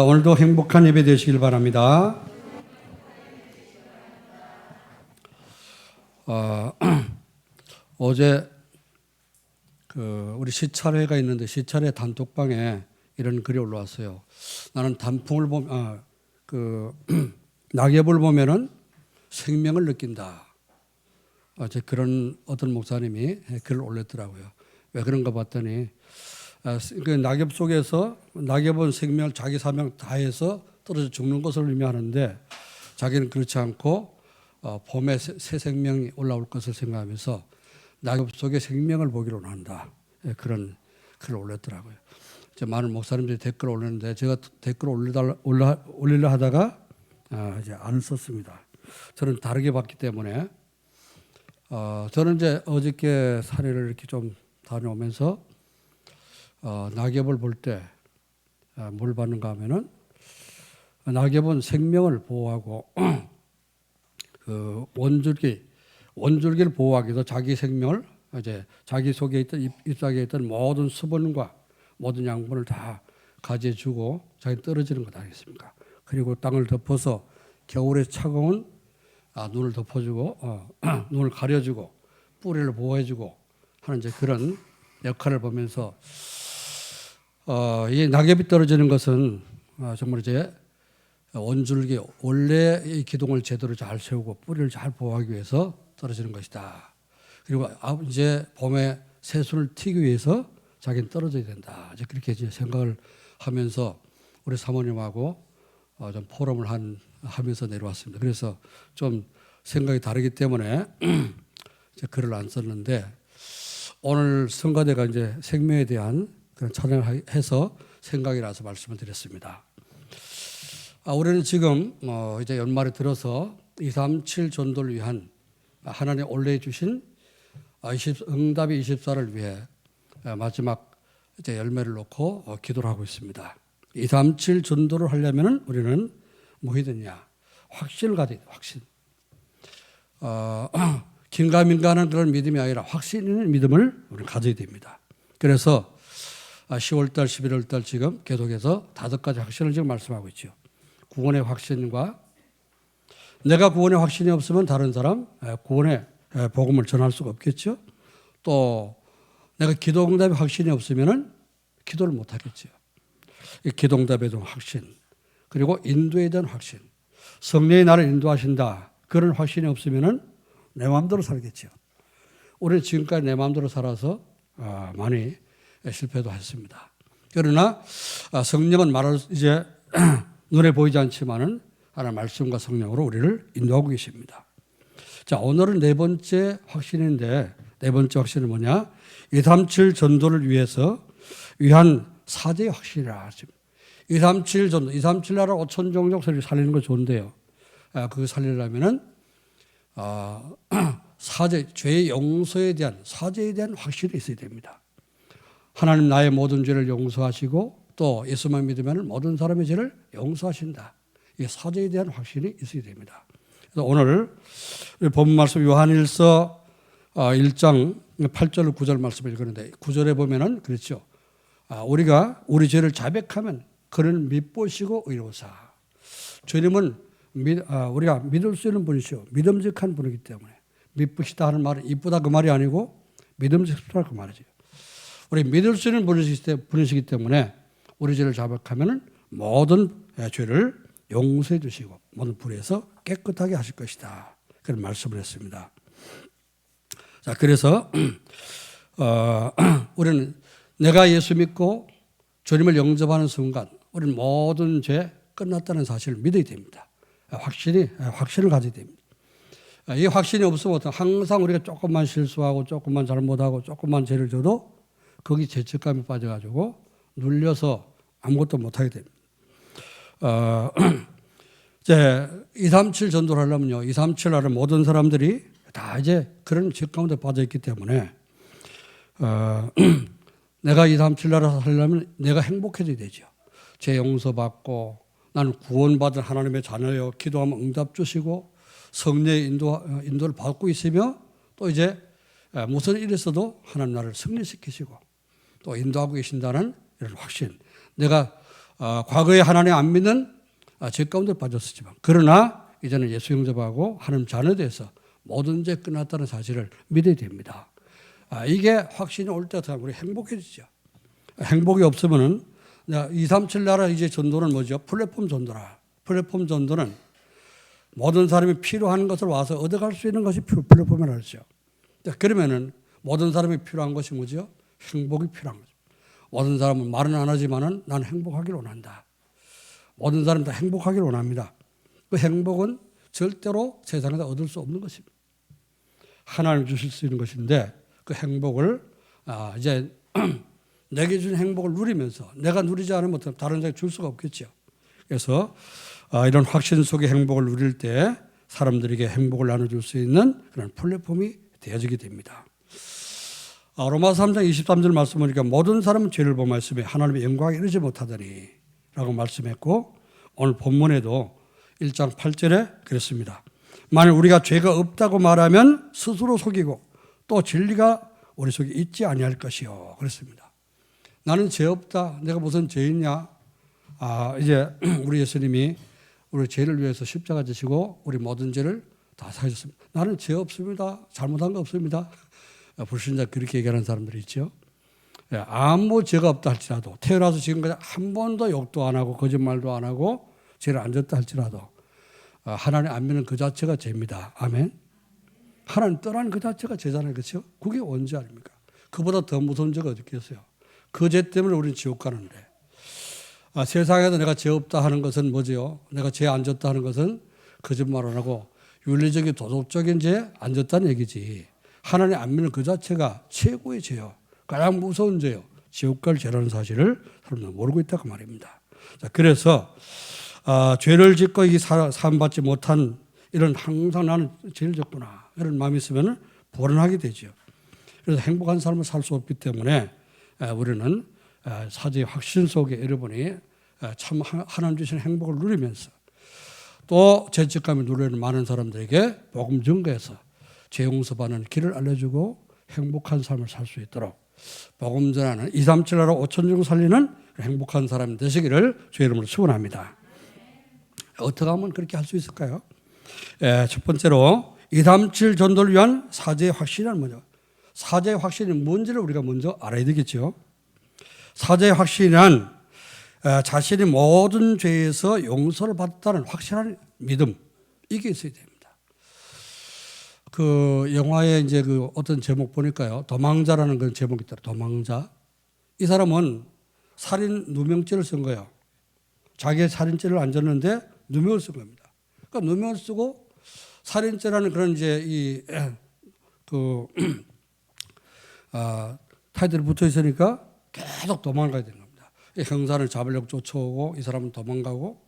오늘도 행복한 예배 되시길 바랍니다. 어제 우리 시찰회가 있는데 시찰회 단톡방에 이런 글이 올라왔어요. 나는 단풍을 낙엽을 보면은 생명을 느낀다. 그런 어떤 목사님이 글을 올렸더라고요. 왜 그런가 봤더니 그 낙엽 속에서 낙엽은 생명을 자기 사명 다해서 떨어져 죽는 것을 의미하는데 자기는 그렇지 않고 봄에 새 생명이 올라올 것을 생각하면서 낙엽 속에 생명을 보기로 한다. 그런 글을 올렸더라고요. 많은 목사님들이 댓글을 올렸는데 제가 댓글을 올리려 하다가 이제 안 썼습니다. 저는 다르게 봤기 때문에 저는 이제 어저께 산에를 이렇게 좀 다녀오면서 낙엽을 볼 때 뭘 봤는가 하면은 낙엽은 생명을 보호하고 그 원줄기를 보호하기 위해서 자기 생명을 이제 자기 속에 있던 잎사귀에 있던 모든 수분과 모든 양분을 다 가져주고 자기 떨어지는 것 아니겠습니까? 그리고 땅을 덮어서 겨울에 차가운 눈을 덮어주고 눈을 가려주고 뿌리를 보호해주고 하는 이제 그런 역할을 보면서 이 낙엽이 떨어지는 것은 정말 이제 원줄기 원래의 기둥을 제대로 잘 세우고 뿌리를 잘 보호하기 위해서 떨어지는 것이다. 그리고 이제 봄에 새순을 튀기 위해서 자기는 떨어져야 된다. 이제 그렇게 이제 생각을 하면서 우리 사모님하고 좀 포럼을 하면서 내려왔습니다. 그래서 좀 생각이 다르기 때문에 이제 글을 안 썼는데 오늘 성가대가 이제 생명에 대한 그런 찬양을 해서 생각이 나서 말씀을 드렸습니다. 우리는 지금 이제 연말에 들어서 237 전도를 위한 하나님 올려 주신 응답의 24를 위해 마지막 이제 열매를 놓고 기도를 하고 있습니다. 237 전도를 하려면은 우리는 뭐 해야 되냐? 확신을 가져야 돼. 확신. 긴가민가하는 그런 믿음이 아니라 확신 있는 믿음을 우리는 가져야 됩니다. 그래서 10월달, 11월달 지금 계속해서 5가지 확신을 지금 말씀하고 있죠. 구원의 확신과 내가 구원의 확신이 없으면 다른 사람 구원의 복음을 전할 수가 없겠죠. 또 내가 기도응답의 확신이 없으면 기도를 못 하겠죠. 기도응답에 대한 확신 그리고 인도에 대한 확신 성령이 나를 인도하신다. 그런 확신이 없으면 내 마음대로 살겠죠. 우리는 지금까지 내 마음대로 살아서 많이 실패도 했습니다. 그러나 성령은 말할 이제 눈에 보이지 않지만은 하나님 말씀과 성령으로 우리를 인도하고 계십니다. 자, 오늘은 네 번째 확신인데 네 번째 확신은 뭐냐? 237 전도를 위한 사제의 확신이라 하십니다. 237 전도, 237 나라 5천 종족 살리는 거 좋은데요. 그거 살리려면은 사제, 죄의 용서에 대한 사제에 대한 확신이 있어야 됩니다. 하나님 나의 모든 죄를 용서하시고 또 예수만 믿으면 모든 사람의 죄를 용서하신다. 이 사제에 대한 확신이 있어야 됩니다. 그래서 오늘 본문 말씀 요한일서 1장 8절 9절 말씀을 읽었는데 9절에 보면은 그렇죠. 우리가 우리 죄를 자백하면 그는 밉보시고 의로우사. 주님은 우리가 믿을 수 있는 분이시오. 믿음직한 분이기 때문에 밉으시다 하는 말은 이쁘다 그 말이 아니고 믿음직하다 그 말이죠. 우리 믿을 수 있는 분이시기 때문에 우리 죄를 자백하면 모든 죄를 용서해 주시고 모든 불에서 깨끗하게 하실 것이다. 그런 말씀을 했습니다. 자, 그래서 우리는 내가 예수 믿고 주님을 영접하는 순간 우리는 모든 죄 끝났다는 사실을 믿어야 됩니다. 확신을 가져야 됩니다. 이 확신이 없으면 항상 우리가 조금만 실수하고 조금만 잘못하고 조금만 죄를 져도 거기 죄책감에 빠져가지고 눌려서 아무것도 못하게 됩니다. 이제 237 전도를 하려면요. 237 하는 모든 사람들이 다 이제 그런 죄 가운데 빠져있기 때문에 내가 237 나라 살려면 내가 행복해져야 되죠. 죄 용서받고 나는 구원받은 하나님의 자녀여 기도하면 응답 주시고 성령의 인도를 받고 있으며 또 이제 무슨 일이 있어도 하나님 나를 승리시키시고 또 인도하고 계신다는 이런 확신. 내가 과거에 하나님 안 믿는 죄 가운데 빠졌었지만 그러나 이제는 예수 영접하고 하나님 자녀돼서 모든 죄 끝났다는 사실을 믿어야 됩니다. 이게 확신이 올 때 우리 행복해지죠. 행복이 없으면은 237 나라 이제 전도는 뭐죠? 플랫폼 전도라. 플랫폼 전도는 모든 사람이 필요한 것을 와서 얻어갈 수 있는 것이 플랫폼이라고 하죠. 그러면은 모든 사람이 필요한 것이 뭐죠? 행복이 필요한 거죠. 모든 사람은 말은 안 하지만은 나는 행복하기를 원한다. 모든 사람이 다 행복하기를 원합니다. 그 행복은 절대로 세상에서 얻을 수 없는 것입니다. 하나님 주실 수 있는 것인데 그 행복을 이제 내게 준 행복을 누리면서 내가 누리지 않으면 다른 자에게 줄 수가 없겠죠. 그래서 이런 확신 속의 행복을 누릴 때 사람들에게 행복을 나눠줄 수 있는 그런 플랫폼이 되어지게 됩니다. 로마서 3장 23절 말씀 보니까 모든 사람은 죄를 범하였으며 하나님의 영광에 이르지 못하더니 라고 말씀했고 오늘 본문에도 1장 8절에 그랬습니다. 만일 우리가 죄가 없다고 말하면 스스로 속이고 또 진리가 우리 속에 있지 아니할 것이요. 그랬습니다. 나는 죄 없다. 내가 무슨 죄 있냐. 이제 우리 예수님이 우리 죄를 위해서 십자가 지시고 우리 모든 죄를 다 사하셨습니다. 나는 죄 없습니다. 잘못한 거 없습니다. 불신자 그렇게 얘기하는 사람들이 있죠. 아무 죄가 없다 할지라도 태어나서 지금까지 한 번도 욕도 안 하고 거짓말도 안 하고 죄를 안 졌다 할지라도 하나님 안 믿는 그 자체가 죄입니다. 아멘. 하나님 떠나는 그 자체가 죄잖아요. 그렇죠? 그게 원죄 아닙니까? 그보다 더 무서운 죄가 어디 있겠어요? 그 죄 때문에 우리는 지옥 가는데 세상에서 내가 죄 없다 하는 것은 뭐죠? 내가 죄 안 졌다 하는 것은 거짓말 안 하고 윤리적인 도덕적인 죄 안 졌다는 얘기지. 하나님 안 믿는 그 자체가 최고의 죄요. 가장 무서운 죄요. 지옥 갈 죄라는 사실을 사람들은 모르고 있다고 말입니다. 자, 그래서 죄를 짓고 이 사함받지 못한 이런 항상 나는 죄를 졌구나 이런 마음이 있으면 불안하게 되죠. 그래서 행복한 삶을 살 수 없기 때문에 우리는 사죄의 확신 속에 여러분이 참 하나님 주신 행복을 누리면서 또 죄책감이 누리는 많은 사람들에게 복음 전가해서 죄 용서받는 길을 알려주고 행복한 삶을 살 수 있도록 복음 전하는 237 나라 5천 중 살리는 행복한 사람 되시기를 주의 이름으로 축원합니다. 어떻게 하면 그렇게 할 수 있을까요? 첫 번째로 237 전도를 위한 사죄의 확신은 뭐죠? 사죄의 확신이 뭔지를 우리가 먼저 알아야 되겠죠. 사죄의 확신은 자신이 모든 죄에서 용서를 받았다는 확실한 믿음, 이게 있어야 됩니다. 그 영화에 이제 그 어떤 제목 보니까요, 도망자라는 그런 제목이 있더라. 도망자. 이 사람은 살인 누명죄를 쓴 거예요. 자기의 살인죄를 안 졌는데 누명을 쓴 겁니다. 그러니까 누명을 쓰고 살인죄라는 그런 이제 타이틀이 붙어 있으니까 계속 도망가야 되는 겁니다. 형사를 잡으려고 쫓아오고 이 사람은 도망가고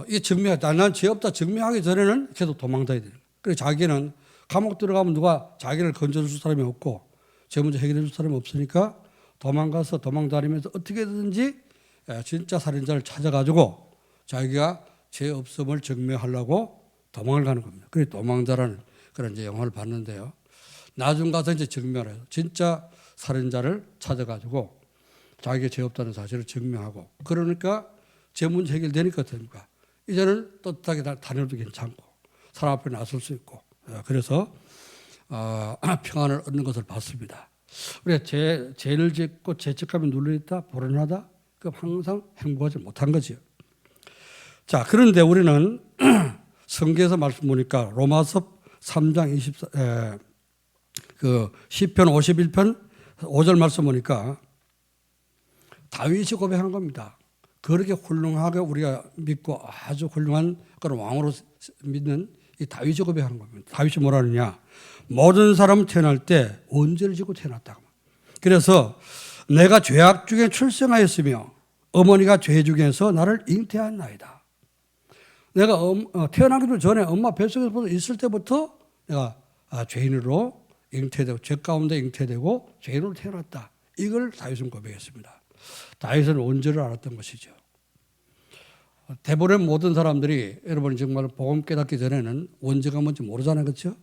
이게 증명하다. 난 죄 없다 증명하기 전에는 계속 도망다야 돼요. 그래서 자기는 감옥 들어가면 누가 자기를 건져줄 사람이 없고 죄 문제 해결해 줄 사람이 없으니까 도망가서 도망다니면서 어떻게든지 진짜 살인자를 찾아가지고 자기가 죄 없음을 증명하려고 도망을 가는 겁니다. 그래서 도망자라는 그런 이제 영화를 봤는데요. 나중 가서 이제 증명을 해요. 진짜 살인자를 찾아가지고 자기가 죄 없다는 사실을 증명하고 그러니까 죄 문제 해결되니까 됩니까? 이제는 떳떳하게 다녀도 괜찮고 사람 앞에 나설 수 있고 그래서 평안을 얻는 것을 봤습니다. 우리가 죄를 짓고 죄책감이 눌려있다 불안하다 그럼 항상 행복하지 못한 거죠. 자, 그런데 우리는 성경에서 말씀 보니까 로마서 3장 24 그 시편 51편 5절 말씀 보니까 다윗이 고백하는 겁니다. 그렇게 훌륭하게 우리가 믿고 아주 훌륭한 그런 왕으로 믿는 이 다윗이 고백하는 겁니다. 다윗이 뭐라느냐? 모든 사람은 태어날 때 언제를 지고 태어났다고. 그래서 내가 죄악 중에 출생하였으며 어머니가 죄 중에서 나를 잉태한 나이다. 내가 태어나기도 전에 엄마 뱃속에서 있을 때부터 내가 죄인으로 잉태되고 죄 가운데 잉태되고 죄인으로 태어났다. 이걸 다윗은 고백했습니다. 다윗은 원죄를 알았던 것이죠. 대부분의 모든 사람들이 여러분이 정말 복음 깨닫기 전에는 원죄가 뭔지 모르잖아요. 그렇죠?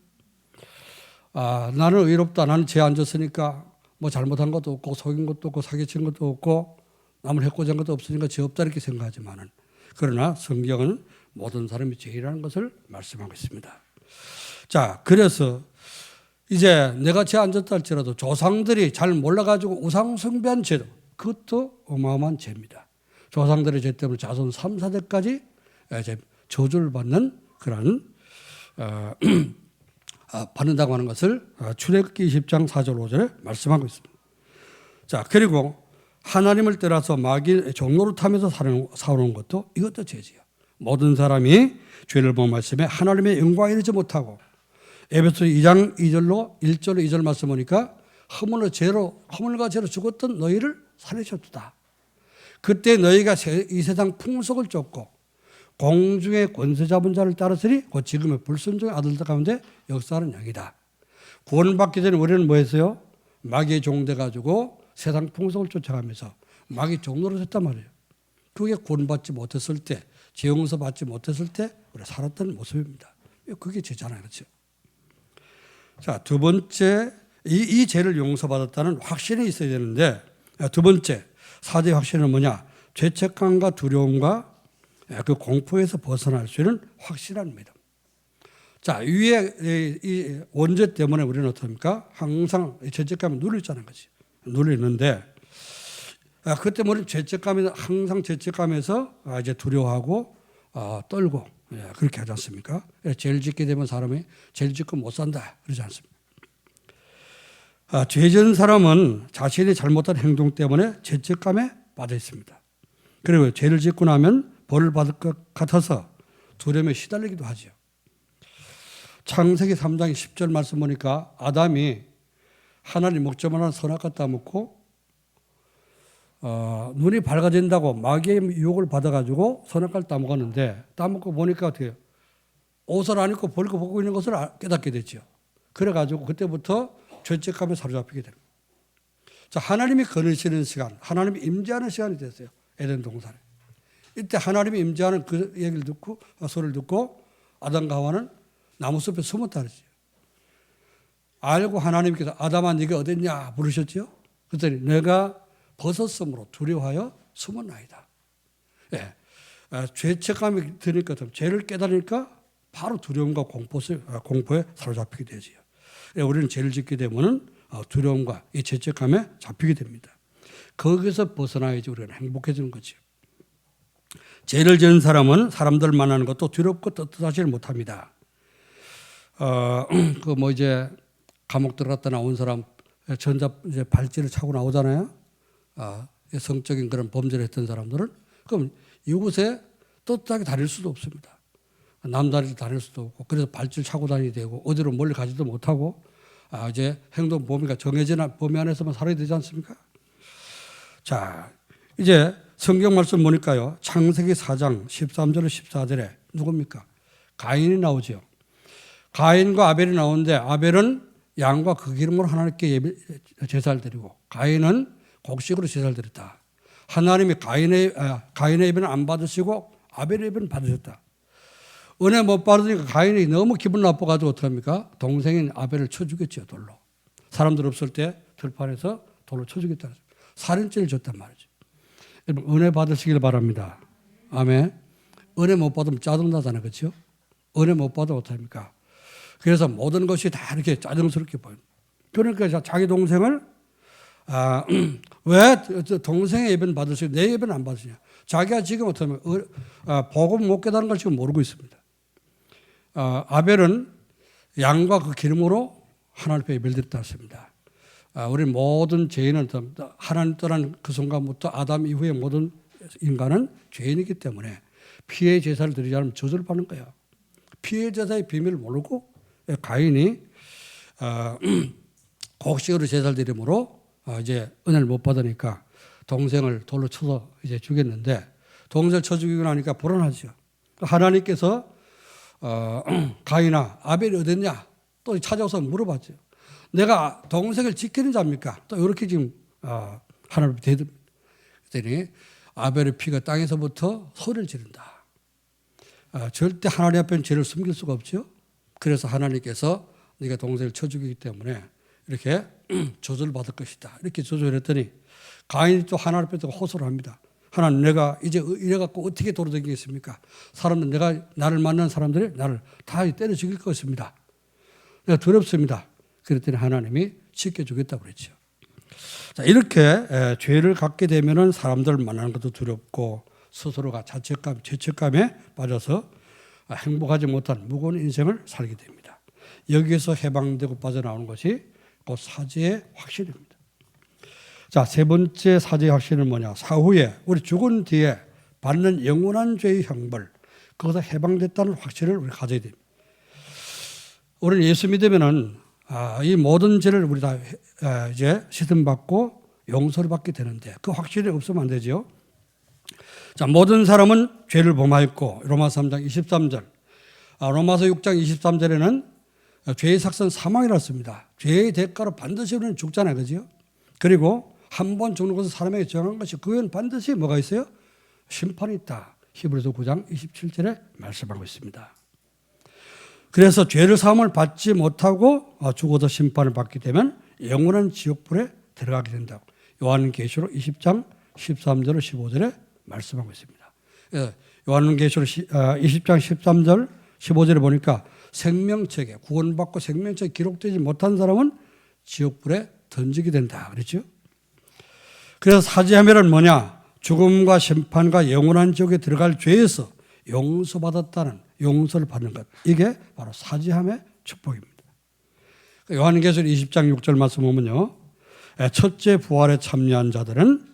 나는 의롭다. 나는 죄 안 졌으니까 뭐 잘못한 것도 없고 속인 것도 없고 사기친 것도 없고 남을 해코지 한 것도 없으니까 죄 없다 이렇게 생각하지만은, 그러나 성경은 모든 사람이 죄라는 것을 말씀하고 있습니다. 자, 그래서 이제 내가 죄 안 졌다 할지라도 조상들이 잘 몰라가지고 우상 숭배한 죄도, 그것도 어마어마한 죄입니다. 조상들의 죄 때문에 자손 3, 4대까지 저주를 받는 그런 받는다고 하는 것을 출애굽기 20장 4절 5절에 말씀하고 있습니다. 자, 그리고 하나님을 떠나서 마귀 종로를 타면서 살아오는 것도, 이것도 죄지요. 모든 사람이 죄를 범하심에 하나님의 영광에 이르지 못하고, 에베소 2장 2절로 1절로 2절 말씀 보니까 허물과 죄로 죽었던 너희를 살리셨다. 그때 너희가 이 세상 풍속을 쫓고 공중의 권세 잡은 자를 따르으니 곧 지금의 불순종의 아들들 가운데 역사하는 영이다. 구원받기 전에 우리는 뭐 했어요? 마귀의 종돼 가지고 세상 풍속을 쫓아가면서 마귀 종로로 됐단 말이에요. 그게 구원받지 못했을 때, 죄 용서 받지 못했을 때 우리가 살았던 모습입니다. 그게 죄잖아요. 그렇죠? 자, 두 번째, 이 죄를 용서받았다는 확신이 있어야 되는데, 두 번째, 4대 확신은 뭐냐? 죄책감과 두려움과 그 공포에서 벗어날 수 있는 확실한 믿음. 자, 위에 이 원죄 때문에 우리는 어떻습니까? 항상 죄책감이 눌려있다는 거지. 눌리는데, 그때 우리는 죄책감이 항상 죄책감에서 이제 두려워하고 떨고, 그렇게 하지 않습니까? 죄를 짓게 되면 사람이 죄를 짓고 못 산다 그러지 않습니까? 죄 지은 사람은 자신이 잘못한 행동 때문에 죄책감에 빠져 있습니다. 그리고 죄를 짓고 나면 벌을 받을 것 같아서 두려움에 시달리기도 하죠. 창세기 3장 10절 말씀 보니까 아담이 하나님 먹지 말라는 선악과 따먹고 눈이 밝아진다고 마귀의 유혹을 받아가지고 선악과를 따먹었는데, 따먹고 보니까 어떻게 해요? 옷을 안 입고 벌거 보고 있는 것을 깨닫게 됐죠. 그래가지고 그때부터 죄책감에 사로잡히게 되는 거예요. 자, 하나님이 거느시는 시간, 하나님이 임재하는 시간이 됐어요. 에덴 동산에. 이때 하나님이 임재하는 그 얘기를 듣고, 소리를 듣고 아담과 하와는 나무숲에 숨었다 그러죠. 알고 하나님께서 아담아 네가 어딨냐 부르셨죠. 그랬더니 내가 벗었으므로 두려워하여 숨었나이다. 예. 죄책감이 드니까, 죄를 깨달으니까 바로 두려움과 공포에 사로잡히게 되죠. 예, 우리는 죄를 짓게 되면 두려움과 이 죄책감에 잡히게 됩니다. 거기서 벗어나야지 우리가 행복해지는 거죠. 죄를 지은 사람은 사람들 만나는 것도 두렵고 떳떳하지 못합니다. 이제 감옥 들어갔다 나온 사람 전자 이제 발찌를 차고 나오잖아요. 성적인 그런 범죄를 했던 사람들은, 그럼 이곳에 떳떳하게 다닐 수도 없습니다. 남다리를 다닐 수도 없고, 그래서 발찌를 차고 다니게 되고 어디로 멀리 가지도 못하고 이제 행동 범위가 정해진 범위 안에서만 살아야 되지 않습니까? 자, 이제 성경 말씀 보니까요, 창세기 4장 13절로 14절에 누굽니까? 가인이 나오죠. 가인과 아벨이 나오는데, 아벨은 양과 그 기름으로 하나님께 제사를 드리고 가인은 곡식으로 제사를 드렸다. 하나님이 가인의 예배는 안 받으시고 아벨의 예배는 받으셨다. 은혜 못 받으니까 가인이 너무 기분 나빠가지고 어떡합니까? 동생인 아벨을 쳐 죽였죠, 돌로. 사람들 없을 때 들판에서 돌로 쳐 죽였다. 살인죄를 줬단 말이죠. 여러분, 은혜 받으시길 바랍니다. 아멘. 은혜 못 받으면 짜증나잖아요, 그렇죠? 은혜 못 받으면 어떡합니까? 그래서 모든 것이 다 이렇게 짜증스럽게 보여요. 그러니까 자기 동생을 왜 동생의 예배는 받으시고 내 예배는 안 받으시냐. 자기가 지금 어떻게 보면 복음 못 깨달은 걸 지금 모르고 있습니다. 아벨은 양과 그 기름으로 하나님 앞에 예배를 드렸다 했습니다. 우리 모든 죄인은 하나님 떠난 그 순간부터 아담 이후의 모든 인간은 죄인이기 때문에 피해 제사를 드리지 않으면 저주를 받는 거예요. 피해 제사의 비밀을 모르고 가인이 곡식으로 제사를 드림으로 이제 은혜를 못 받으니까 동생을 돌로 쳐서 이제 죽였는데, 동생을 쳐 죽이고 나니까 불안하죠. 하나님께서 가인아 아벨이 어딨냐 또 찾아와서 물어봤죠. 내가 동생을 지키는 자입니까? 또 이렇게 지금 하나님 앞에 대듭니다. 그랬더니 아벨의 피가 땅에서부터 소리를 지른다. 절대 하나님 앞에는 죄를 숨길 수가 없죠. 그래서 하나님께서 네가 동생을 쳐 죽이기 때문에 이렇게 저주를 받을 것이다. 이렇게 조절을 했더니 가인이 또 하나님 앞에서 호소를 합니다. 하나님, 내가 이제 이래갖고 어떻게 도로다니겠습니까? 사람들, 내가 나를 만난 사람들이 나를 다 때려 죽일 것입니다. 내가 두렵습니다. 그랬더니 하나님이 지켜주겠다고 그랬죠. 자, 이렇게 죄를 갖게 되면은 사람들 만나는 것도 두렵고 스스로가 자책감, 죄책감에 빠져서 행복하지 못한 무거운 인생을 살게 됩니다. 여기에서 해방되고 빠져나오는 것이 곧 사죄의 확신입니다. 자, 세 번째 사죄의 확신은 뭐냐? 사후에 우리 죽은 뒤에 받는 영원한 죄의 형벌, 그것에서 해방됐다는 확신을 우리 가져야 됩니다. 우리는 예수 믿으면은 이 모든 죄를 우리 다 이제 시든받고 용서를 받게 되는데 그 확신이 없으면 안 되죠. 자, 모든 사람은 죄를 범하였고 로마서 3장 23절, 로마서 6장 23절에는 죄의 삭선 사망이라고 씁니다. 죄의 대가로 반드시 우리는 죽잖아요, 그죠? 그리고 한 번 죽는 것은 사람에게 정한 것이 그건 반드시 뭐가 있어요? 심판이 있다. 히브리서 9장 27절에 말씀하고 있습니다. 그래서 죄를 사함을 받지 못하고 죽어서 심판을 받게 되면 영원한 지옥불에 들어가게 된다고 요한계시록 20장 13절 15절에 말씀하고 있습니다. 요한계시록 20장 13절 15절에 보니까 생명책에 구원받고 생명책에 기록되지 못한 사람은 지옥불에 던지게 된다 그랬죠. 그래서 사죄하면은 뭐냐? 죽음과 심판과 영원한 지옥에 들어갈 죄에서 용서받았다는 용서를 받는 것. 이게 바로 사죄함의 축복입니다. 요한계시록 20장 6절 말씀 보면요. 첫째 부활에 참여한 자들은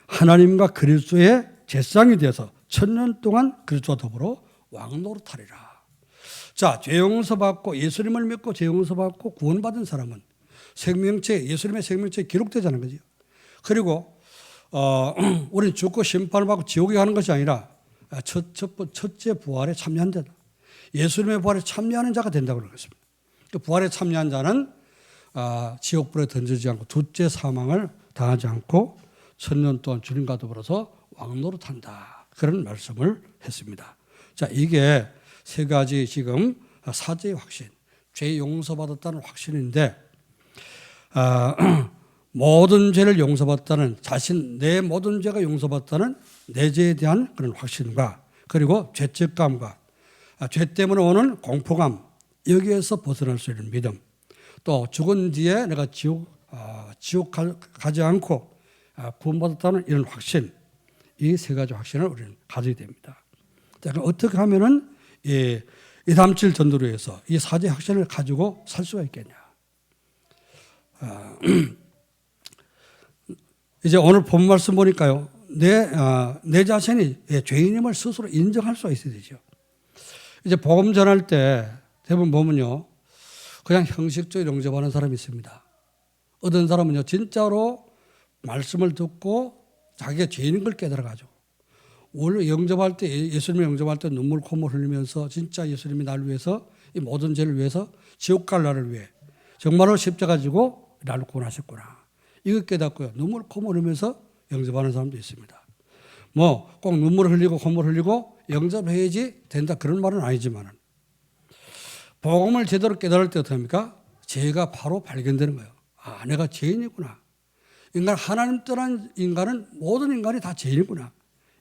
하나님과 그리스도의 제사장이 되어서 1000년 동안 그리스도와 더불어 왕노릇하리라. 자, 죄 용서받고 예수님을 믿고 죄 용서받고 구원받은 사람은 생명체, 예수님의 생명체에 기록되자는 거죠. 그리고 우리는 죽고 심판을 받고 지옥에 가는 것이 아니라 첫째 부활에 참여한 자다. 예수님의 부활에 참여하는 자가 된다고 그러겠습니다. 그 부활에 참여한 자는 지옥불에 던지지 않고 둘째 사망을 당하지 않고 1000년 동안 주님과 더불어서 왕노릇한다. 그런 말씀을 했습니다. 자, 이게 세 가지 지금 사죄의 확신, 죄 용서받았다는 확신인데 모든 죄를 용서받다는 내 모든 죄가 용서받다는 내 죄에 대한 그런 확신과 그리고 죄책감과 죄 때문에 오는 공포감 여기에서 벗어날 수 있는 믿음 또 죽은 뒤에 내가 지옥 가지 않고 구원받았다는 이런 확신 이 세 가지 확신을 우리는 가져야 됩니다. 자, 그럼 어떻게 하면은 이 이담칠 전도를 위해서 이 사죄 확신을 가지고 살 수가 있겠냐? 이제 오늘 본 말씀 보니까요, 내 자신이 죄인임을 스스로 인정할 수가 있어야 되죠. 이제 복음 전할 때 대부분 보면요, 그냥 형식적으로 영접하는 사람이 있습니다. 어떤 사람은요, 진짜로 말씀을 듣고 자기가 죄인인 걸 깨달아가지고, 원래 영접할 때, 예수님을 영접할 때 눈물 콧물 흘리면서 진짜 예수님이 나를 위해서 이 모든 죄를 위해서 지옥 갈 나를 위해 정말로 십자가 지고 나를 구원하셨구나. 이거 깨닫고요. 눈물 콧물 흘리면서 영접하는 사람도 있습니다. 뭐 꼭 눈물 흘리고 콧물 흘리고 영접해야지 된다 그런 말은 아니지만은 복음을 제대로 깨달을 때 어떻습니까? 죄가 바로 발견되는 거예요. 아, 내가 죄인이구나. 인간 하나님 떠난 인간은 모든 인간이 다 죄인이구나.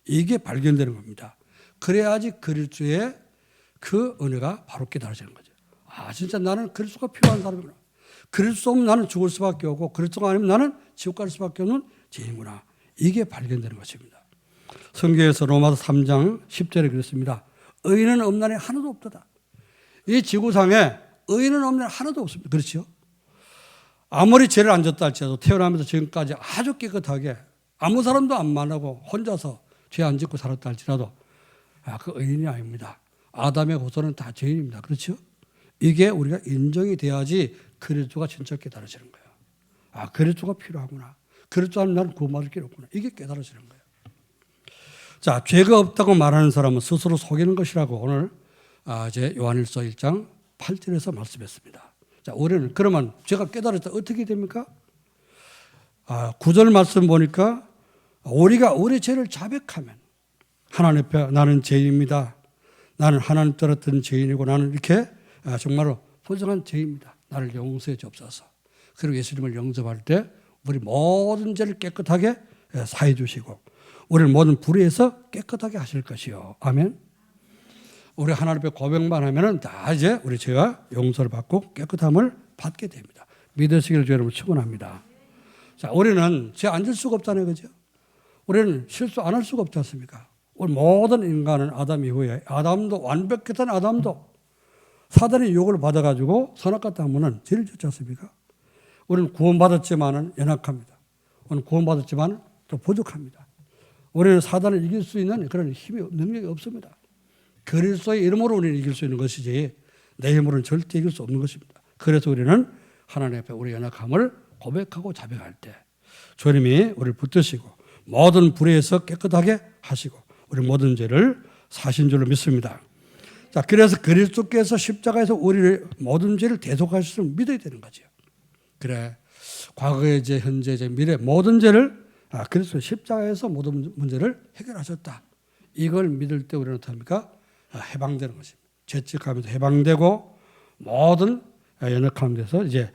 이게 발견되는 겁니다. 그래야지 그리스도의 그 은혜가 바로 깨달아지는 거죠. 아, 진짜 나는 그리스도가 필요한 사람이구나. 그리스도 없으면 나는 죽을 수밖에 없고 그리스도가 아니면 나는 지옥 갈 수밖에 없는 죄인이구나. 이게 발견되는 것입니다. 성경에서 로마서 3장 10절에 그랬습니다. 의인은 없나니 하나도 없도다. 이 지구상에 의인은 없나니 하나도 없습니다. 그렇죠? 아무리 죄를 안 졌다 할지라도 태어나면서 지금까지 아주 깨끗하게 아무 사람도 안 만나고 혼자서 죄 안 짓고 살았다 할지라도 그 의인이 아닙니다. 아담의 후손은 다 죄인입니다. 그렇죠? 이게 우리가 인정이 돼야지 그리스도가 진짜 깨달아지는 거예요. 아, 그리스도가 필요하구나. 그리스도 하면 나는 구원받을 게 없구나. 이게 깨달아지는 거예요. 자, 죄가 없다고 말하는 사람은 스스로 속이는 것이라고 오늘 이제 요한일서 1장 8절에서 말씀했습니다. 자, 우리는 그러면 죄가 깨달았다 어떻게 됩니까? 9절 말씀 보니까 우리가 우리 죄를 자백하면 하나님 앞에 나는 죄인입니다. 나는 하나님 따랐던 죄인이고 나는 이렇게 정말로 부정한 죄입니다. 나를 용서해 주옵소서. 그리고 예수님을 영접할 때 우리 모든 죄를 깨끗하게 사해 주시고 우리를 모든 불의에서 깨끗하게 하실 것이요. 아멘. 우리 하나님 앞에 고백만 하면은 다 이제 우리 죄가 용서를 받고 깨끗함을 받게 됩니다. 믿으시기를 여러분 축원합니다. 자, 우리는 죄 안 질 수가 없잖아요, 그죠? 우리는 실수 안 할 수가 없지 않습니까? 우리 모든 인간은 아담 이후에 아담도 완벽했던 아담도 사단의 유혹을 받아가지고 선악과 땅문은 죄를 짓지 않습니까? 우리는 구원받았지만은 연약합니다. 우리는 구원받았지만 또 부족합니다. 우리는 사단을 이길 수 있는 그런 힘이 능력이 없습니다. 그리스도의 이름으로 우리는 이길 수 있는 것이지 내 힘으로는 절대 이길 수 없는 것입니다. 그래서 우리는 하나님 앞에 우리 연약함을 고백하고 자백할 때 주님이 우리를 붙드시고 모든 불의에서 깨끗하게 하시고 우리 모든 죄를 사신 줄로 믿습니다. 자, 그래서 그리스도께서 십자가에서 우리를 모든 죄를 대속하실 줄 믿어야 되는 거죠. 그래, 과거의 죄, 현재 죄, 미래 모든 죄를 그리스도 십자가에서 모든 문제를 해결하셨다. 이걸 믿을 때 우리는 어떻습니까? 해방되는 것입니다. 죄책감에서 해방되고 모든 연약함 에서 이제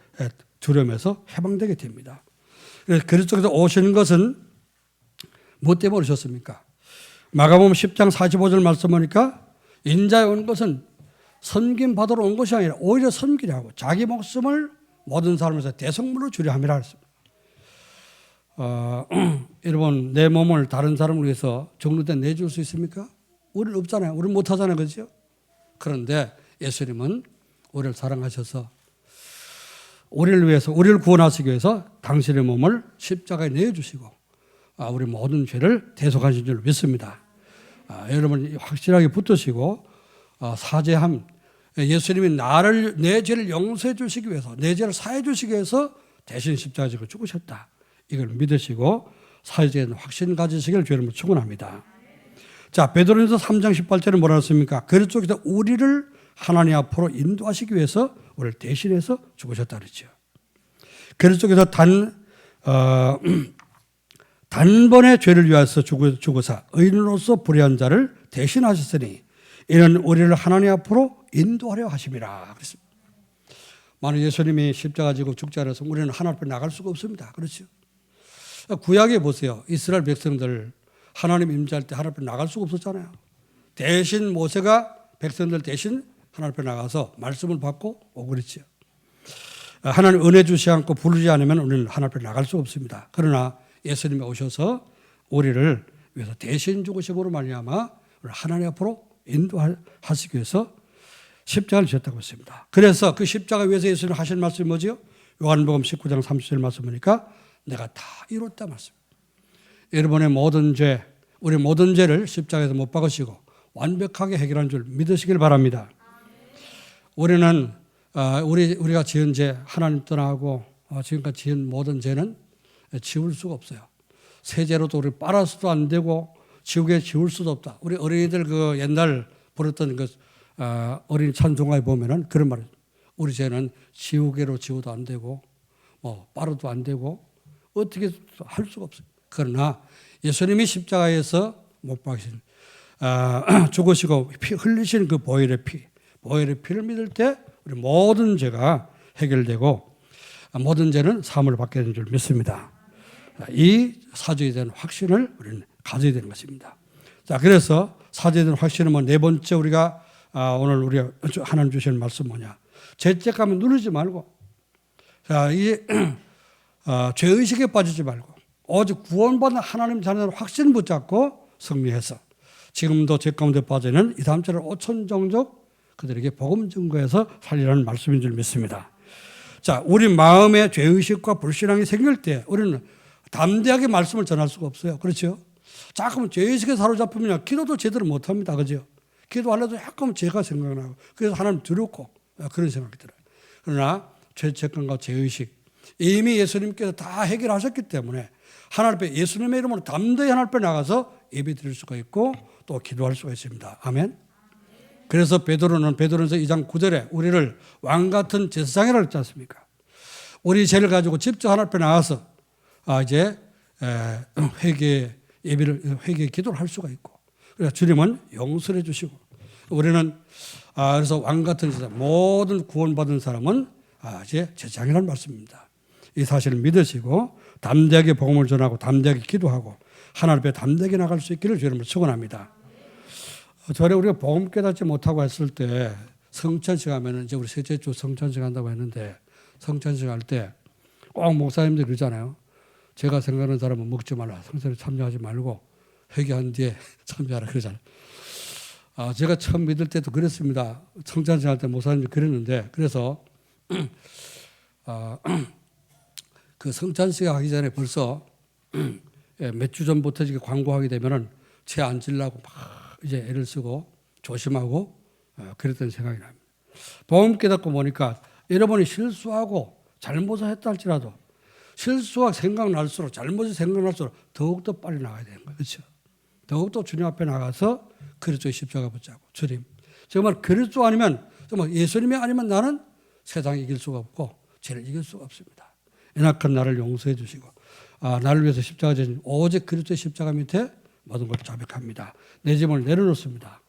두려움에서 해방되게 됩니다. 그래서 그리스도께서 오시는 것은 무엇 때문에 오셨습니까? 마가복음 10장 45절 말씀 보니까 인자에 온 것은 섬김 받으러 온 것이 아니라 오히려 섬기려고 자기 목숨을 모든 사람에서 대성물로 주려 함이라 했습니다. 여러분, 내 몸을 다른 사람을 위해서 정로대 내줄 수 있습니까? 우리는 없잖아요. 우리는 못하잖아요. 그렇죠? 그런데 예수님은 우리를 사랑하셔서 우리를 위해서, 우리를 구원하시기 위해서 당신의 몸을 십자가에 내주시고 우리 모든 죄를 대속하신 줄 믿습니다. 여러분 확실하게 붙드시고 사죄함, 예수님이 내 죄를 용서해 주시기 위해서, 내 죄를 사해 주시기 위해서 대신 십자가에 지고 죽으셨다. 이걸 믿으시고 사죄에 대한 확신 가지시기를 주님을 축원합니다. 자, 베드로전서 3장 18절에 뭐라 했습니까? 그리스도께서 우리를 하나님 앞으로 인도하시기 위해서 우리를 대신해서 죽으셨다 그랬죠. 그리스도께서 단번에 죄를 위하여서 죽으사 의인으로서 불의한 자를 대신하셨으니 이는 우리를 하나님 앞으로 인도하려 하심이라 그랬습니다. 만약 예수님이 십자가 지고 죽지 않아서 우리는 하나님 앞에 나갈 수가 없습니다. 그렇죠? 구약에 보세요. 이스라엘 백성들 하나님 임재할 때 하나님 앞에 나갈 수가 없었잖아요. 대신 모세가 백성들 대신 하나님 앞에 나가서 말씀을 받고 오고 그랬죠. 하나님 은혜 주시 않고 부르지 않으면 우리는 하나님 앞에 나갈 수가 없습니다. 그러나 예수님이 오셔서 우리를 위해서 대신 죽으심으로 말미암아 하나님 앞으로 인도하시기 위해서 십자가를 지었다고 했습니다. 그래서 그 십자가 위에서 예수님 하신 말씀이 뭐죠? 요한복음 19장 30절 말씀 보니까 내가 다 이뤘다 말씀. 여러분의 모든 죄, 우리 모든 죄를 십자가에서 못 박으시고 완벽하게 해결한 줄 믿으시길 바랍니다. 우리는 우리가 지은 죄 하나님 떠나고 지금까지 지은 모든 죄는 지울 수가 없어요. 세제로도 우리 빨아서도 안 되고 지우개 지울 수도 없다. 우리 어린이들 그 옛날 부르던 그 어린이 찬송가에 보면은 그런 말이에요. 우리 죄는 지우개로 지워도 안 되고 빨아도 안 되고 어떻게 할 수가 없어요. 그러나 예수님이 십자가에서 못 박으신 죽으시고 피 흘리신 그 보혈의 피를 믿을 때 우리 모든 죄가 해결되고 모든 죄는 사함을 받게 되는 줄 믿습니다. 이 사죄에 대한 확신을 우리는 가져야 되는 것입니다. 자, 그래서 사죄에 대한 확신은 네 번째 우리가 오늘 우리가 하나님 주시는 말씀 뭐냐? 죄책감을 누르지 말고, 자, 죄의식에 빠지지 말고, 오직 구원받은 하나님 자녀를 확신 붙잡고 승리해서 지금도 죄 가운데 빠져있는 2, 3, 7, 5천 종족 그들에게 복음 증거해서 살리라는 말씀인 줄 믿습니다. 자, 우리 마음에 죄의식과 불신앙이 생길 때 우리는 담대하게 말씀을 전할 수가 없어요. 그렇죠? 자꾸만 죄의식에 사로잡히면 기도도 제대로 못합니다. 그죠? 기도하려도 약간 죄가 생각나고 그래서 하나님 두렵고 그런 생각이 들어요. 그러나 죄책감과 죄의식 이미 예수님께서 다 해결하셨기 때문에 하나님 앞에 예수님의 이름으로 담대히 하나님 앞에 나가서 예배 드릴 수가 있고 또 기도할 수가 있습니다. 아멘. 그래서 베드로전서 2장 9절에 우리를 왕같은 제사장이라고 했지 않습니까? 우리 죄를 가지고 직접 하나님 앞에 나가서 이제 회개 기도를 할 수가 있고, 그래서 주님은 용서해 주시고, 우리는 그래서 왕같은 제사장, 모든 구원받은 사람은 이제 제사장이라는 말씀입니다. 이 사실을 믿으시고 담대하게 복음을 전하고 담대하게 기도하고 하나님 앞에 담대하게 나갈 수 있기를 주님을 축원합니다. 전에 우리가 복음 깨닫지 못하고 했을 때 성찬식 하면은 이제 우리 셋째 주 성찬식 한다고 했는데 성찬식 할 때 꼭 목사님들 그러잖아요. 제가 생각하는 사람은 먹지 말라. 성찬에 참여하지 말고 회개한 뒤에 참여하라 그러잖아요. 제가 처음 믿을 때도 그랬습니다. 성찬식 할 때 목사님이 그랬는데 그래서 그 성찬식 하기 전에 벌써 몇 주 전부터 이렇게 광고하게 되면은 제 앉으려고 막 이제 애를 쓰고 조심하고 그랬던 생각이 납니다. 복음 깨닫고 보니까 여러분이 실수하고 잘못을 했다 할지라도 실수가 생각날수록 잘못이 생각날수록 더욱더 빨리 나가야 되는 거예요. 그렇죠? 더욱더 주님 앞에 나가서 그리스도의 십자가 붙잡고 주님 정말 그리스도 아니면 정말 예수님이 아니면 나는 세상을 이길 수가 없고 죄를 이길 수가 없습니다. 연약한 나를 용서해 주시고 나를 위해서 십자가 지신 오직 그리스도의 십자가 밑에 모든 것을 자백합니다. 내 짐을 내려놓습니다.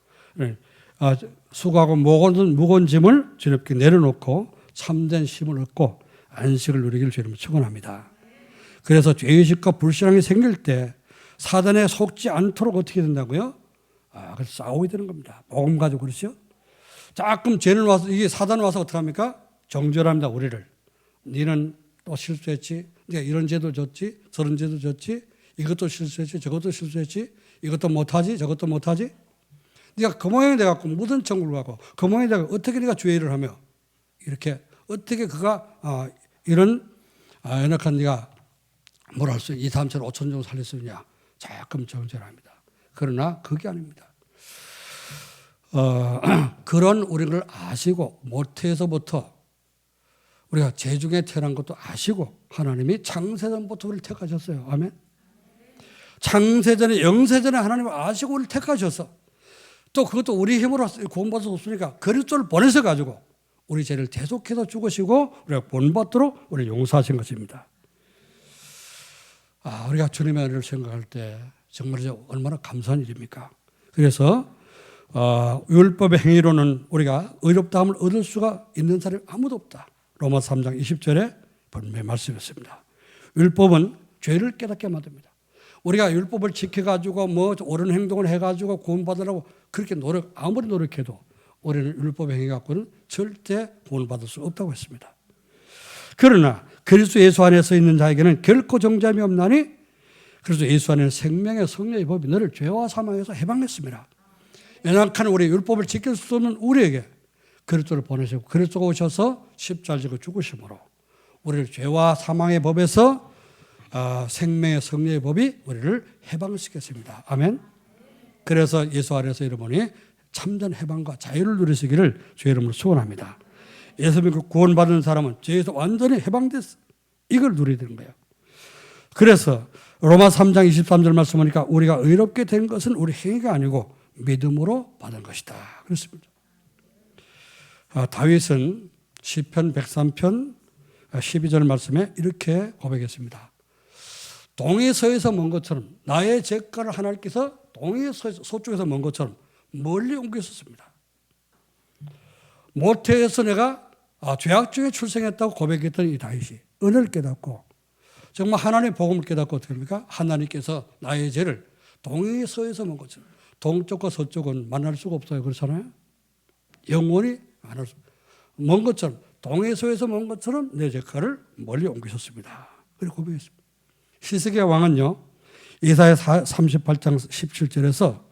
수고하고 무거운 짐을 주님께 내려놓고 참된 힘을 얻고 안식을 누리기를 주님을 축원합니다. 그래서 죄의식과 불신앙이 생길 때 사단에 속지 않도록 어떻게 된다고요? 그래서 싸우게 되는 겁니다. 복음 가지고 그렇죠? 자끔 죄는 와서 이게 사단 와서 어떻게 합니까? 정죄합니다. 우리를. 너는 또 실수했지. 네가 이런 죄도 졌지. 저런 죄도 졌지. 이것도 실수했지. 저것도 실수했지. 이것도 못하지. 저것도 못하지. 네가 그 모양이 돼갖고 무슨 천국을 가고 그 모양이 돼갖고 어떻게 네가 죄를 하며 이렇게 어떻게 그가 이런 연약한 네가 뭘 할 수 2, 3천, 5천 정도 살릴 수 있냐. 자끔 정죄를 합니다. 그러나 그게 아닙니다. 그런 우리를 아시고 모태에서부터 우리가 재중에 태어난 것도 아시고 하나님이 창세전부터 우리를 택하셨어요. 아멘. 창세전에 영세전에 하나님을 아시고 우리를 택하셔서 또 그것도 우리 힘으로 구원받을 수 없으니까 그리스도를 보내서 가지고 우리 죄를 대속해서 죽으시고 우리가 본받도록 우리를 용서하신 것입니다. 우리가 주님의 은혜를 생각할 때 정말 얼마나 감사한 일입니까? 그래서 율법의 행위로는 우리가 의롭다함을 얻을 수가 있는 사람이 아무도 없다. 로마서 3장 20절에 분명히 말씀했습니다. 율법은 죄를 깨닫게 만듭니다. 우리가 율법을 지켜가지고 뭐 옳은 행동을 해가지고 구원받으라고 그렇게 아무리 노력해도 우리는 율법의 행위 갖고는 절대 구원을 받을 수 없다고 했습니다. 그러나 그리스도 예수 안에서 있는 자에게는 결코 정죄함이 없나니 그래서 예수 안에는 생명의 성령의 법이 너를 죄와 사망에서 해방했습니다. 연약한 우리 율법을 지킬 수 없는 우리에게 그리스도를 보내시고 그리스도가 오셔서 십자가를 지고 죽으심으로 우리를 죄와 사망의 법에서 생명의 성령의 법이 우리를 해방시켰습니다. 아멘. 그래서 예수 안에서 여러분이 참된 해방과 자유를 누리시기를 주의 이름으로 소원합니다. 예수 믿고 구원받은 사람은 죄에서 완전히 해방됐어. 이걸 누리야 되는 거예요. 그래서 로마 3장 23절 말씀하니까 우리가 의롭게 된 것은 우리 행위가 아니고 믿음으로 받은 것이다. 그렇습니다. 다윗은 시편 103편 12절 말씀에 이렇게 고백했습니다. 동에서에서 먼 것처럼 나의 죄가를 하나님께서 서쪽에서 먼 것처럼 멀리 옮겼었습니다. 모태에서 내가 죄악 중에 출생했다고 고백했던 이 다윗이 은혜를 깨닫고 정말 하나님의 복음을 깨닫고 어떻게 합니까? 하나님께서 나의 죄를 동에서에서 먼 것처럼 동쪽과 서쪽은 만날 수가 없어요. 그렇잖아요. 영원히 만날 수 먼 것처럼 동에서에서 먼 것처럼 내 죄가를 멀리 옮기셨습니다. 그리고 고백했습니다. 히스기야 왕은요. 이사야 38장 17절에서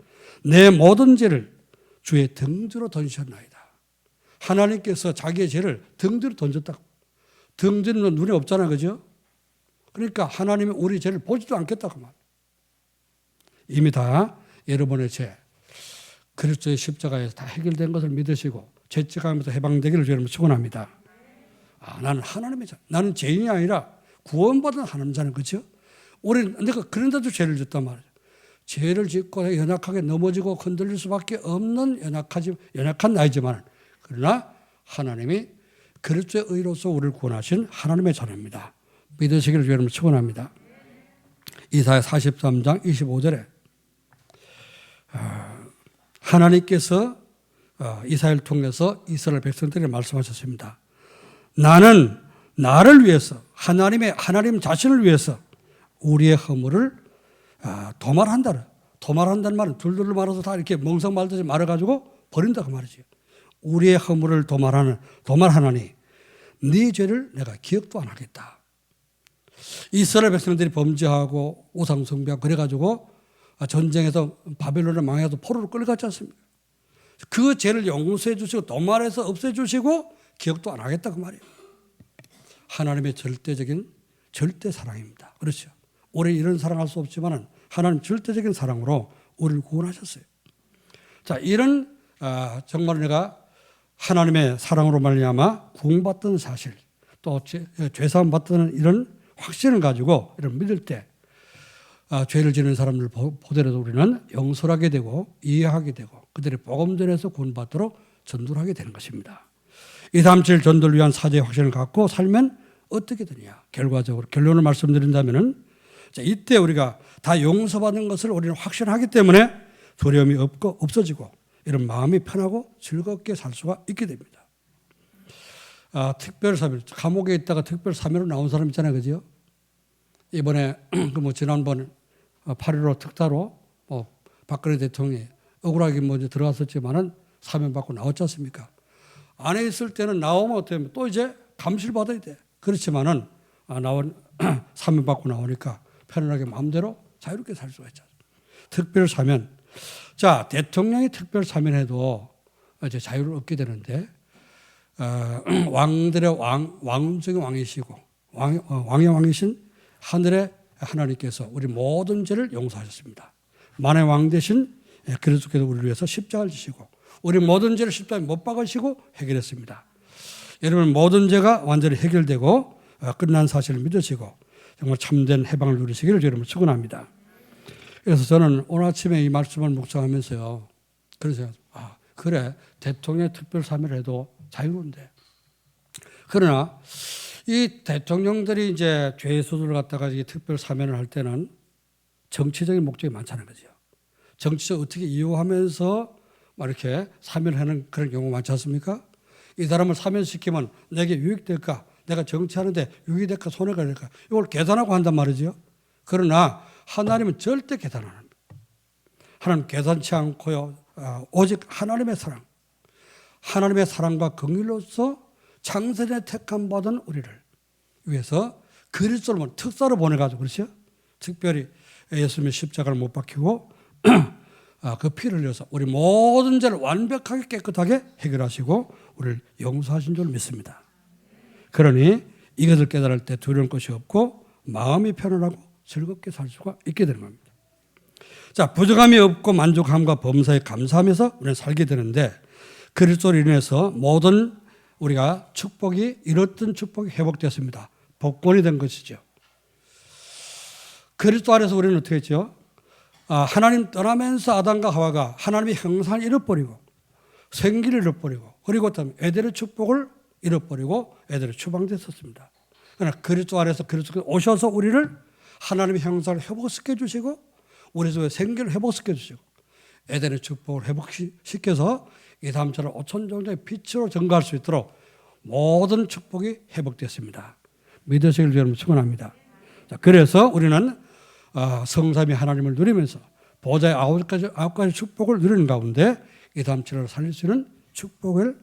내 모든 죄를 주의 등지로 던지셨나이다. 하나님께서 자기의 죄를 등지로 던졌다고. 등지는 눈에 없잖아요. 그죠? 그러니까 하나님이 우리 죄를 보지도 않겠다고 말. 이미 다 여러분의 죄 그리스도의 십자가에서 다 해결된 것을 믿으시고 죄책감에서 해방되기를 주님을 축원합니다. 나는 하나님의 자. 나는 죄인이 아니라 구원받은 하나님 자는 그렇죠? 우리는 내가 그런데도 죄를 짓단 말이죠. 죄를 짓고 연약하게 넘어지고 흔들릴 수밖에 없는 연약한 나이지만 그러나 하나님이 그리스도의 의로서 우리를 구원하신 하나님의 자녀입니다. 믿으시기를 주님을 축원합니다. 이사야 43장 25절에 하나님께서 이사야를 통해서 이스라엘 백성들에게 말씀하셨습니다. 나는 나를 위해서 하나님 자신을 위해서 우리의 허물을 도말한다. 도말한다는 말은 둘둘 말아서 다 이렇게 멍석 말듯이 말아가지고 버린다 그 말이죠. 우리의 허물을 도말하나니 네 죄를 내가 기억도 안 하겠다. 이스라엘 백성들이 범죄하고 우상 숭배하고 그래가지고 전쟁에서 바벨론을 망해서 포로로 끌어갔지 않습니까? 그 죄를 용서해 주시고 도말해서 없애 주시고 기억도 안 하겠다 그 말이에요. 하나님의 절대적인 절대 사랑입니다. 그렇죠. 우리 이런 사랑할 수 없지만 하나님 절대적인 사랑으로 우리를 구원하셨어요. 자, 이런 정말 내가 하나님의 사랑으로 말미암아 구원받던 사실, 또 죄사함 받던 이런 확신을 가지고 이런 믿을 때 죄를 지는 사람들 보더라도 우리는 용서하게 되고 이해하게 되고 그들의 복음 전에서 구원받도록 전도를 하게 되는 것입니다. 237 전도를 위한 사죄의 확신을 갖고 살면 어떻게 되냐. 결과적으로 결론을 말씀드린다면 이때 우리가 다 용서받는 것을 우리는 확신하기 때문에 두려움이 없어지고 이런 마음이 편하고 즐겁게 살 수가 있게 됩니다. 특별사면, 감옥에 있다가 특별사면으로 나온 사람 있잖아요. 그죠? 이번에 지난번 8.15 특사로 박근혜 대통령이 억울하게 들어갔었지만은 사면 받고 나왔지 않습니까? 안에 있을 때는 나오면 어떻게 하면 또 이제 감시를 받아야 돼. 그렇지만은 사면 받고 나오니까 편안하게 마음대로 자유롭게 살 수가 있죠. 특별사면. 자, 대통령이 특별사면해도 이제 자유를 얻게 되는데, 왕들의 왕 중의 왕이시고, 왕의 왕이신 하늘의 하나님께서 우리 모든 죄를 용서하셨습니다. 만의 왕 대신 그리스도께서 우리를 위해서 십자가를 지시고, 우리 모든 죄를 십자가에 못 박으시고 해결했습니다. 여러분, 모든 죄가 완전히 해결되고 끝난 사실을 믿으시고 정말 참된 해방을 누리시기를 여러분 축원합니다. 그래서 저는 오늘 아침에 이 말씀을 묵상하면서요. 그래서 그래, 대통령의 특별사면을 해도 자유로운데. 그러나 이 대통령들이 이제 죄의 수술을 갖다가 특별사면을 할 때는 정치적인 목적이 많다는 거죠. 정치적 어떻게 이용하면서 이렇게 사면하는 그런 경우가 많지 않습니까? 이 사람을 사면시키면 내게 유익될까? 내가 정치하는데 유익이 될까? 손해가 될까? 이걸 계산하고 한단 말이죠. 그러나 하나님은 절대 계산 안 합니다. 하나님 계산치 않고요. 오직 하나님의 사랑. 하나님의 사랑과 긍휼로서 창세전에 택함 받은 우리를 위해서 그리스도를 특사로 보내가지고 그렇죠? 특별히 예수님의 십자가를 못 박히고 그 피를 흘려서 우리 모든 죄를 완벽하게 깨끗하게 해결하시고 우리를 용서하신 줄 믿습니다. 그러니 이것을 깨달을 때 두려울 것이 없고 마음이 편안하고 즐겁게 살 수가 있게 되는 겁니다. 자, 부족함이 없고 만족함과 범사에 감사하면서 우리는 살게 되는데 그리스도로 인해서 모든 우리가 축복이 잃었던 축복이 회복되었습니다. 복권이 된 것이죠. 그리스도 안에서 우리는 어떻게 했죠? 하나님 떠나면서 아담과 하와가 하나님의 형상을 잃어버리고 생기를 잃어버리고 그리고 또 에덴의 축복을 잃어버리고 에덴에 추방됐었습니다. 그러나 그리스도 안에서 그리스도께서 오셔서 우리를 하나님의 형상을 회복시켜 주시고 우리 속에 생기를 회복시켜 주시고 에덴의 축복을 회복시켜서 이 다음처럼 5천 정도의 빛으로 증가할 수 있도록 모든 축복이 회복됐습니다. 믿으시길 여러분 축원합니다. 자, 그래서 우리는 성삼위 하나님을 누리면서 보좌의 아홉 가지 축복을 누리는 가운데 이 다음처럼 살릴 수 있는 축복을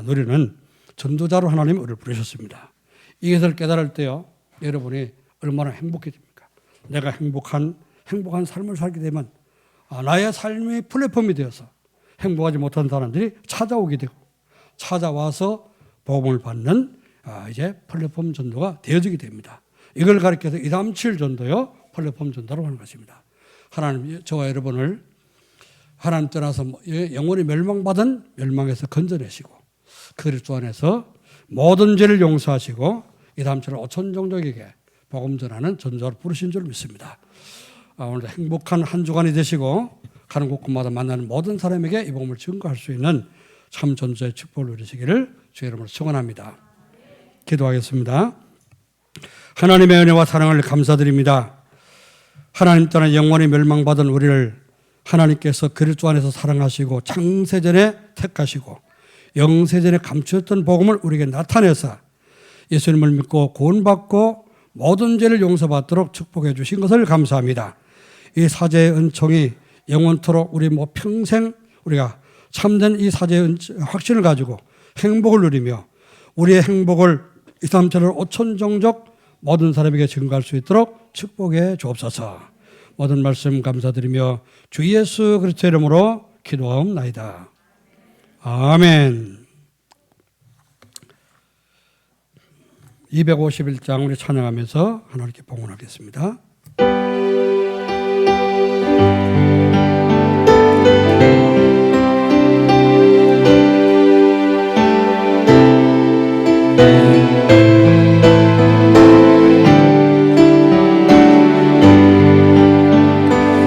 누리는 전도자로 하나님이 우리를 부르셨습니다. 이것을 깨달을 때요, 여러분이 얼마나 행복해집니까? 내가 행복한 삶을 살게 되면 나의 삶이 플랫폼이 되어서 행복하지 못한 사람들이 찾아오게 되고 찾아와서 복음을 받는 이제 플랫폼 전도가 되어지게 됩니다. 이걸 가리켜서 237 전도요, 플랫폼 전도로 하는 것입니다. 하나님, 저와 여러분을 하나님 떠나서 영원히 멸망에서 건져내시고 그리스도 안에서 모든 죄를 용서하시고 이 다음처럼 5천 종족에게 복음 전하는 전도자로 부르신 줄 믿습니다. 오늘도 행복한 한 주간이 되시고 가는 곳곳마다 만나는 모든 사람에게 이 복음을 증거할 수 있는 참 전도자의 축복을 누리시기를 주의 이름으로 축원합니다. 기도하겠습니다. 하나님의 은혜와 사랑을 감사드립니다. 하나님 떠나 영원히 멸망받은 우리를 하나님께서 그리스도 안에서 사랑하시고 창세전에 택하시고 영세전에 감추었던 복음을 우리에게 나타내서 예수님을 믿고 구원받고 모든 죄를 용서받도록 축복해 주신 것을 감사합니다. 이 사제의 은총이 영원토록 우리 평생 우리가 참된 이 사제의 확신을 가지고 행복을 누리며 우리의 행복을 이삼천을 오천종족 모든 사람에게 증거할 수 있도록 축복해 주옵소서. 모든 말씀 감사드리며 주 예수 그리스도의 이름으로 기도하옵나이다. 아멘. 251장 우리 찬양하면서 하나님께 봉헌하겠습니다.